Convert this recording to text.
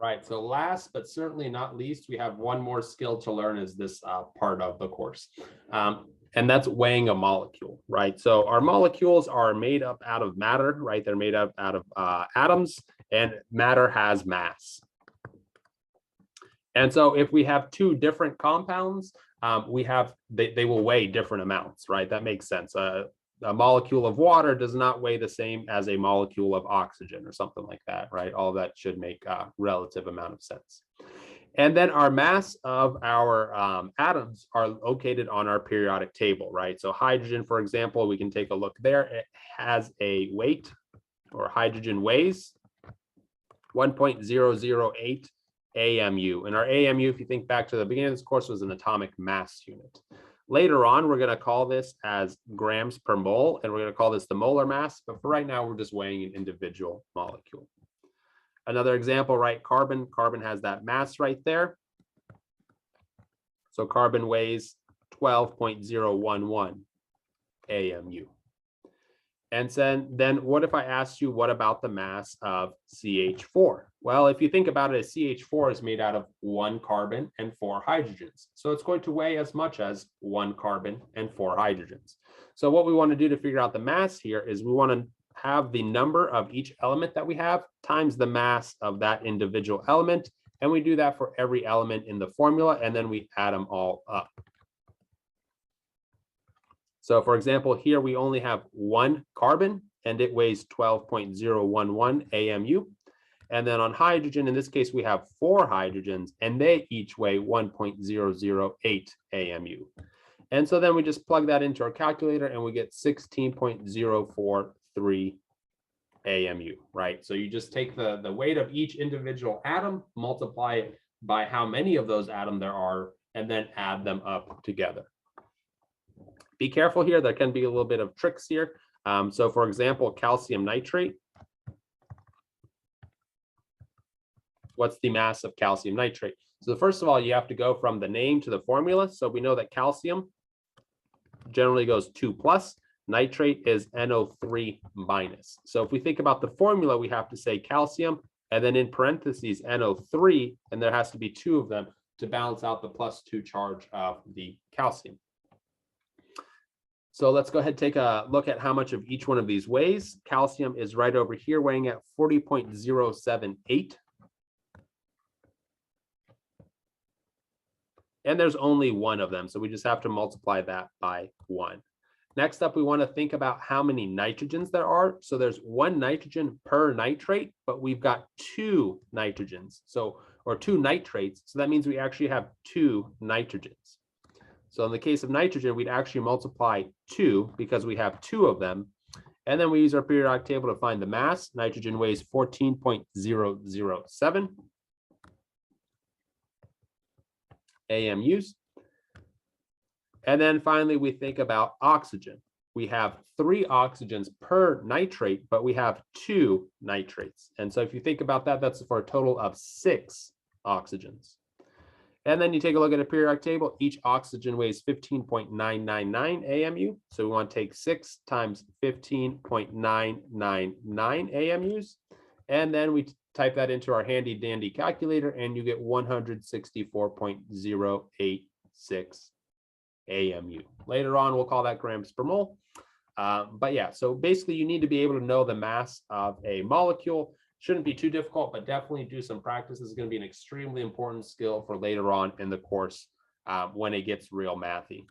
Right. So last but certainly not least, we have one more skill to learn is this part of the course. And that's weighing a molecule, right? So our molecules are made up out of matter, right? They're made up out of atoms, and matter has mass. And so if we have two different compounds, they will weigh different amounts, right? That makes sense. A molecule of water does not weigh the same as a molecule of oxygen or something like that, right? All of that should make a relative amount of sense. And then our mass of our atoms are located on our periodic table, right? So hydrogen, for example, we can take a look there. It has a weight, or hydrogen weighs 1.008 AMU. And our AMU, if you think back to the beginning of this course, was an atomic mass unit. Later on, we're going to call this as grams per mole, and we're going to call this the molar mass. But for right now, we're just weighing an individual molecule. Another example, right? Carbon has that mass right there. So carbon weighs 12.011 AMU. And then what if I asked you, what about the mass of CH4? Well, if you think about it, CH4 is made out of 1 carbon and 4 hydrogens. So it's going to weigh as much as 1 carbon and 4 hydrogens. So what we want to do to figure out the mass here is we want to have the number of each element that we have times the mass of that individual element. And we do that for every element in the formula, and then we add them all up. So for example, here we only have 1 carbon and it weighs 12.011 AMU. And then on hydrogen, in this case, we have 4 hydrogens and they each weigh 1.008 AMU. And so then we just plug that into our calculator and we get 16.043 AMU, right? So you just take the weight of each individual atom, multiply it by how many of those atoms there are, and then add them up together. Be careful here, there can be a little bit of tricks here. So for example, calcium nitrate. What's the mass of calcium nitrate? So first of all, you have to go from the name to the formula. So we know that calcium generally goes 2+, nitrate is NO3-. So if we think about the formula, we have to say calcium and then in parentheses NO3, and there has to be 2 of them to balance out the +2 charge of the calcium. So let's go ahead and take a look at how much of each one of these weighs. Calcium is right over here weighing at 40.078. And there's only 1 of them, so we just have to multiply that by 1. Next up, we want to think about how many nitrogens there are. So there's 1 nitrogen per nitrate, but we've got 2 nitrogens, or 2 nitrates. So that means we actually have 2 nitrogens. So in the case of nitrogen, we'd actually multiply 2 because we have 2 of them. And then we use our periodic table to find the mass. Nitrogen weighs 14.007 AMUs. And then finally, we think about oxygen. We have 3 oxygens per nitrate, but we have 2 nitrates. And so if you think about that, that's for a total of 6 oxygens. And then you take a look at a periodic table. Each oxygen weighs 15.999 AMU. So we want to take 6 times 15.999 AMUs. And then we type that into our handy dandy calculator and you get 164.086 AMU. Later on, we'll call that grams per mole. But yeah, so basically you need to be able to know the mass of a molecule. Shouldn't be too difficult, but definitely do some practice. This is going to be an extremely important skill for later on in the course when it gets real mathy.